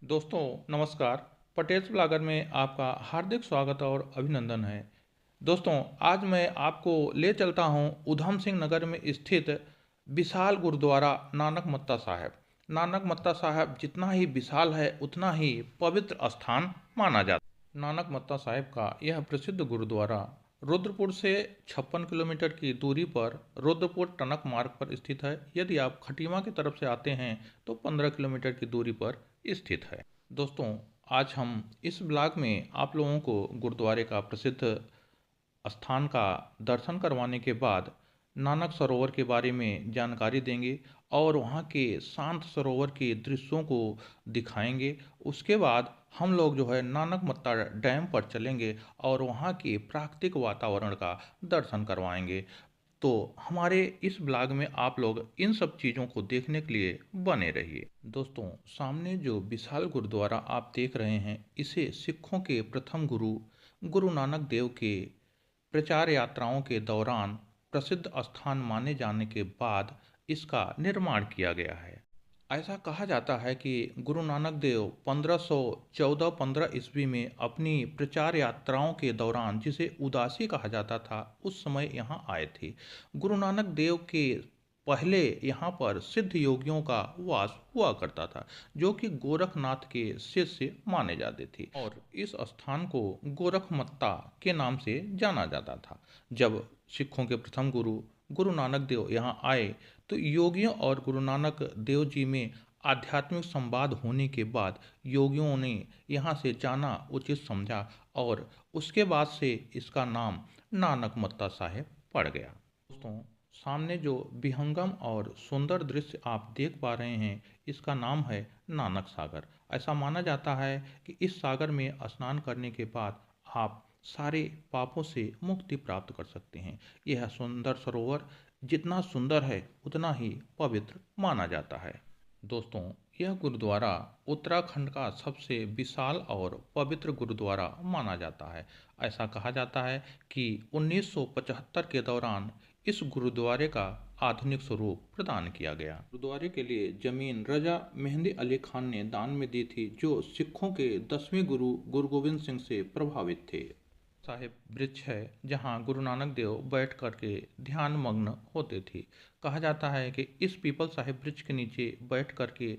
दोस्तों नमस्कार। पटेल्स ब्लॉगर में आपका हार्दिक स्वागत और अभिनंदन है। दोस्तों आज मैं आपको ले चलता हूं उधम सिंह नगर में स्थित विशाल गुरुद्वारा नानक मत्ता साहिब। नानक मत्ता साहिब जितना ही विशाल है उतना ही पवित्र स्थान माना जाता है। नानक मत्ता साहिब का यह प्रसिद्ध गुरुद्वारा रुद्रपुर से 56 किलोमीटर की दूरी पर रुद्रपुर टनक मार्ग पर स्थित है। यदि आप खटीमा की तरफ से आते हैं तो 15 किलोमीटर की दूरी पर स्थित है। दोस्तों आज हम इस ब्लॉग में आप लोगों को गुरुद्वारे का प्रसिद्ध स्थान का दर्शन करवाने के बाद नानक सरोवर के बारे में जानकारी देंगे और वहाँ के शांत सरोवर के दृश्यों को दिखाएंगे। उसके बाद हम लोग जो है नानक मत्ता डैम पर चलेंगे और वहाँ के प्राकृतिक वातावरण का दर्शन करवाएंगे। तो हमारे इस ब्लॉग में आप लोग इन सब चीज़ों को देखने के लिए बने रहिए। दोस्तों सामने जो विशाल गुरुद्वारा आप देख रहे हैं इसे सिखों के प्रथम गुरु गुरु नानक देव के प्रचार यात्राओं के दौरान प्रसिद्ध स्थान माने जाने के बाद इसका निर्माण किया गया है। ऐसा कहा जाता है कि गुरु नानक देव 1514-15 ईस्वी में अपनी प्रचार यात्राओं के दौरान, जिसे उदासी कहा जाता था, उस समय यहाँ आए थे। गुरु नानक देव के पहले यहाँ पर सिद्ध योगियों का वास हुआ करता था जो कि गोरखनाथ के शिष्य माने जाते थे और इस स्थान को गोरखमत्ता के नाम से जाना जाता था। जब सिखों के प्रथम गुरु गुरु नानक देव यहाँ आए तो योगियों और गुरु नानक देव जी में आध्यात्मिक संवाद होने के बाद योगियों ने यहाँ से जाना उचित समझा और उसके बाद से इसका नाम नानक मत्ता साहिब पड़ गया। दोस्तों सामने जो विहंगम और सुंदर दृश्य आप देख पा रहे हैं इसका नाम है नानक सागर। ऐसा माना जाता है कि इस सागर में स्नान करने के बाद आप सारे पापों से मुक्ति प्राप्त कर सकते हैं। यह सुंदर सरोवर जितना सुंदर है उतना ही पवित्र माना जाता है। दोस्तों यह गुरुद्वारा उत्तराखंड का सबसे विशाल और पवित्र गुरुद्वारा माना जाता है। ऐसा कहा जाता है कि 1975 के दौरान इस गुरुद्वारे का आधुनिक स्वरूप प्रदान किया गया। गुरुद्वारे के लिए जमीन रजा मेहंदी अली खान ने दान में दी थी जो सिखों के 10वें गुरु गुरु गोविंद सिंह से प्रभावित थे। साहिब वृक्ष है जहाँ गुरु नानक देव बैठ करके ध्यान मग्न होते थे। कहा जाता है कि इस पीपल साहिब वृक्ष के नीचे बैठ करके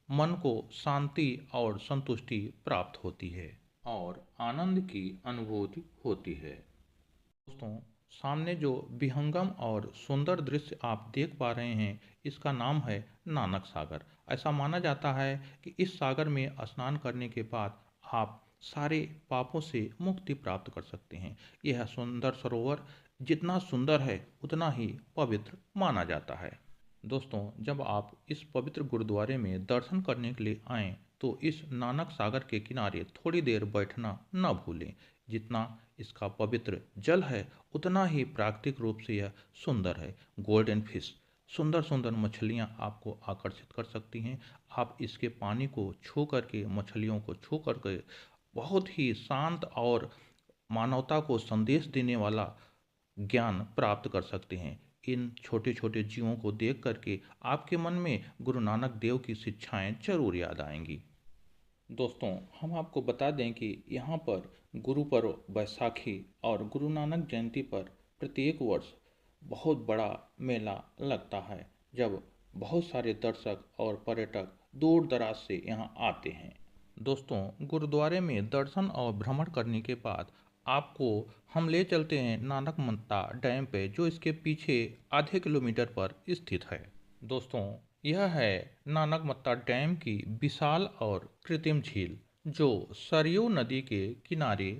मन को शांति और संतुष्टि प्राप्त होती है और आनंद की अनुभूति होती है। दोस्तों सामने जो विहंगम और सुंदर दृश्य आप देख पा रहे हैं इसका नाम है नानक सागर। ऐसा माना जाता है कि इस सागर में स्नान करने के बाद आप सारे पापों से मुक्ति प्राप्त कर सकते हैं। यह सुंदर सरोवर जितना सुंदर है उतना ही पवित्र माना जाता है। दोस्तों जब आप इस पवित्र गुरुद्वारे में दर्शन करने के लिए आएँ तो इस नानक सागर के किनारे थोड़ी देर बैठना न भूलें। जितना इसका पवित्र जल है उतना ही प्राकृतिक रूप से यह सुंदर है। गोल्डन फिश सुंदर सुंदर मछलियाँ आपको आकर्षित कर सकती हैं। आप इसके पानी को छू करके मछलियों को छू करके बहुत ही शांत और मानवता को संदेश देने वाला ज्ञान प्राप्त कर सकते हैं। इन छोटे छोटे जीवों को देख करके आपके मन में गुरु नानक देव की शिक्षाएं जरूर याद आएंगी। दोस्तों हम आपको बता दें कि यहाँ पर गुरु पर्व बैसाखी और गुरु नानक जयंती पर प्रत्येक वर्ष बहुत बड़ा मेला लगता है जब बहुत सारे दर्शक और पर्यटक दूर दराज से यहाँ आते हैं। दोस्तों गुरुद्वारे में दर्शन और भ्रमण करने के बाद आपको हम ले चलते हैं नानक मत्ता डैम पे जो इसके पीछे आधे किलोमीटर पर स्थित है। दोस्तों यह है नानक मत्ता डैम की विशाल और कृत्रिम झील जो सरयू नदी के किनारे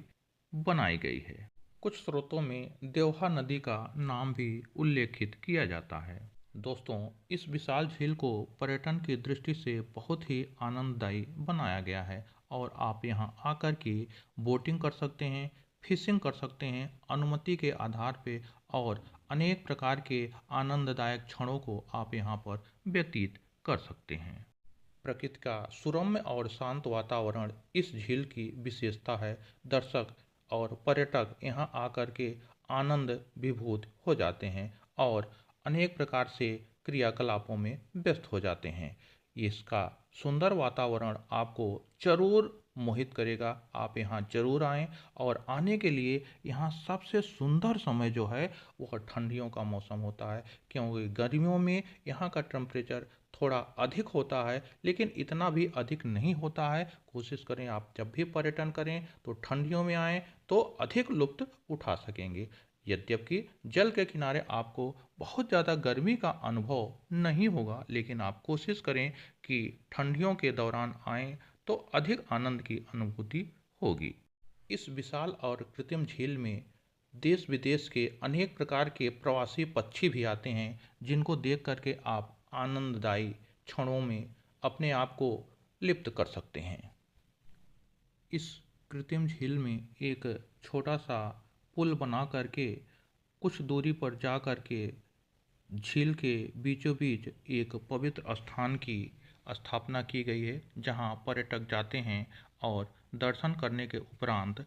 बनाई गई है। कुछ स्रोतों में देवहा नदी का नाम भी उल्लेखित किया जाता है। दोस्तों इस विशाल झील को पर्यटन की दृष्टि से बहुत ही आनंददायी बनाया गया है और आप यहाँ आकर के बोटिंग कर सकते हैं, फिशिंग कर सकते हैं अनुमति के आधार पे और अनेक प्रकार के आनंददायक क्षणों को आप यहाँ पर व्यतीत कर सकते हैं। प्रकृति का सुरम्य और शांत वातावरण इस झील की विशेषता है। दर्शक और पर्यटक यहाँ आकर के आनंद विभूत हो जाते हैं और अनेक प्रकार से क्रियाकलापों में व्यस्त हो जाते हैं। इसका सुंदर वातावरण आपको ज़रूर मोहित करेगा। आप यहाँ ज़रूर आएँ और आने के लिए यहाँ सबसे सुंदर समय जो है वह ठंडियों का मौसम होता है, क्योंकि गर्मियों में यहाँ का टेम्परेचर थोड़ा अधिक होता है, लेकिन इतना भी अधिक नहीं होता है। कोशिश करें आप जब भी पर्यटन करें तो ठंडियों में आएँ तो अधिक लुत्फ़ उठा सकेंगे। यद्यपि जल के किनारे आपको बहुत ज़्यादा गर्मी का अनुभव नहीं होगा, लेकिन आप कोशिश करें कि ठंडियों के दौरान आएँ तो अधिक आनंद की अनुभूति होगी। इस विशाल और कृत्रिम झील में देश विदेश के अनेक प्रकार के प्रवासी पक्षी भी आते हैं, जिनको देख करके आप आनंददायी क्षणों में अपने आप को लिप्त कर सकते हैं। इस कृत्रिम झील में एक छोटा सा पुल बना करके कुछ दूरी पर जा करके झील के बीचों बीच एक पवित्र स्थान की स्थापना की गई है, जहां पर्यटक जाते हैं और दर्शन करने के उपरांत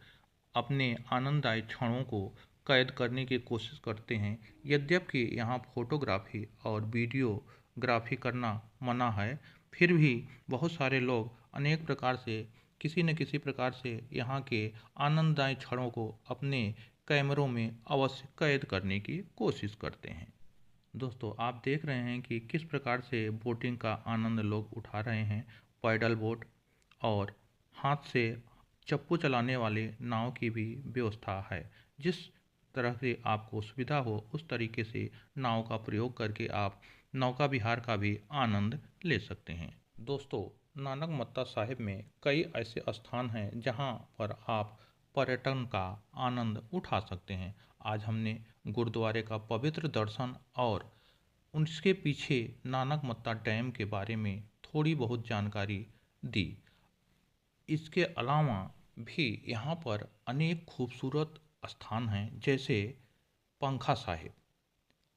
अपने आनंददायी क्षणों को कैद करने की कोशिश करते हैं। यद्यपि यहाँ फोटोग्राफी और वीडियोग्राफी करना मना है, फिर भी बहुत सारे लोग अनेक प्रकार से किसी न किसी प्रकार से यहाँ के आनंददायी क्षणों को अपने कैमरों में अवश्य कैद करने की कोशिश करते हैं। दोस्तों, आप देख रहे हैं कि किस प्रकार से बोटिंग का आनंद लोग उठा रहे हैं। पैडल बोट और हाथ से चप्पू चलाने वाले नाव की भी व्यवस्था है। जिस तरह से आपको सुविधा हो उस तरीके से नाव का प्रयोग करके आप नौका विहार का भी आनंद ले सकते हैं। दोस्तों, नानक मत्ता साहिब में कई ऐसे स्थान हैं जहां पर आप पर्यटन का आनंद उठा सकते हैं। आज हमने गुरुद्वारे का पवित्र दर्शन और उसके पीछे नानक मत्ता डैम के बारे में थोड़ी बहुत जानकारी दी। इसके अलावा भी यहाँ पर अनेक खूबसूरत स्थान हैं, जैसे पंखा साहिब,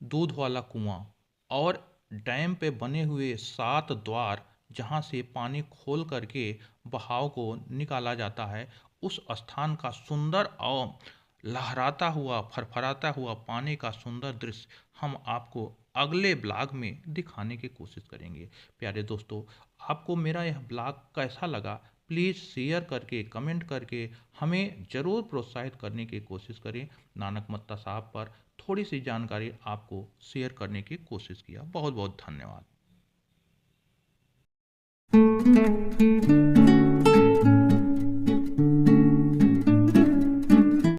दूध वाला कुआं और डैम पे बने हुए 7 द्वार, जहाँ से पानी खोल करके बहाव को निकाला जाता है। उस स्थान का सुंदर और लहराता हुआ फरफराता हुआ पानी का सुंदर दृश्य हम आपको अगले ब्लॉग में दिखाने की कोशिश करेंगे। प्यारे दोस्तों, आपको मेरा यह ब्लॉग कैसा लगा, प्लीज़ शेयर करके कमेंट करके हमें ज़रूर प्रोत्साहित करने की कोशिश करें। नानक मत्ता साहब पर थोड़ी सी जानकारी आपको शेयर करने की कोशिश किया। बहुत बहुत धन्यवाद।